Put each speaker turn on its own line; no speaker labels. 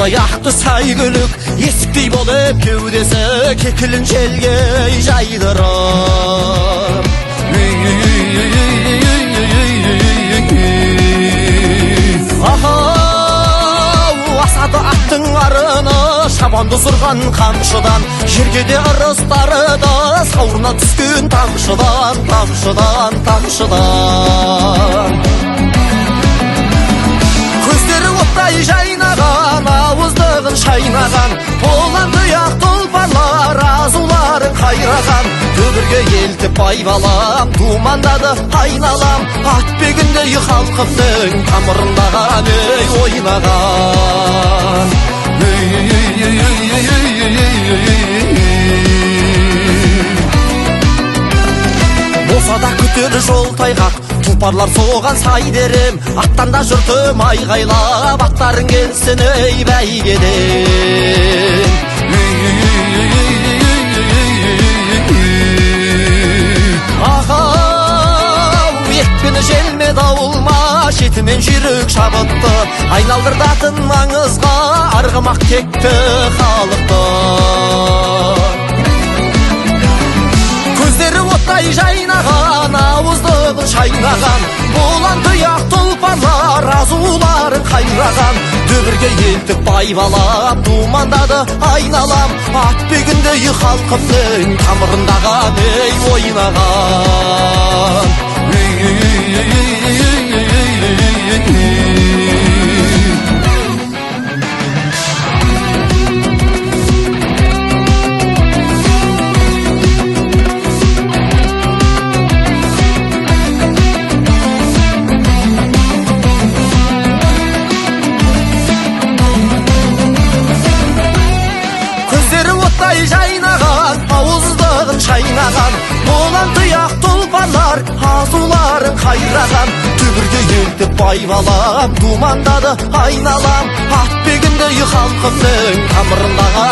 аяқты сәйгүлік есіктей болып кеудесі кекілін желге жайдырып асады аттың арыны шабанды сұрған қамшыдан жерге де ырыстары да сауырына түскен тамшыдан көздері оттай жайнаған ауыздығын шайнаған болан тұяқ тұлпарлар азуларын қайраған дүбірге елтіп байбалам думандады айналам атбегінде халқымның тамырындаған ойнаған болсада күтер жол тайғақ тұлпарлар соған сай дерем аттанда жұртым айғайлап аттарың келсін ей бәйгеден екпіні желме дауылма шетімен жүйрік шабытты айналдырдатын маңызға арғымақ текті халықты көздері оттай жайнаған ауыздығын шайнаған болан тұяқ тұлпарлар азуларын қайраған дүбірге елтіп байбалам думандады айналам атбегінде халқымның тамырындаған ей ойнаған жайнаған ауыздығын шайнаған болан тұяқ тұлпарлар азуларын қайраған дүбірге елтіп байбалам думандады айналам атбегінде халқымның тамырындағы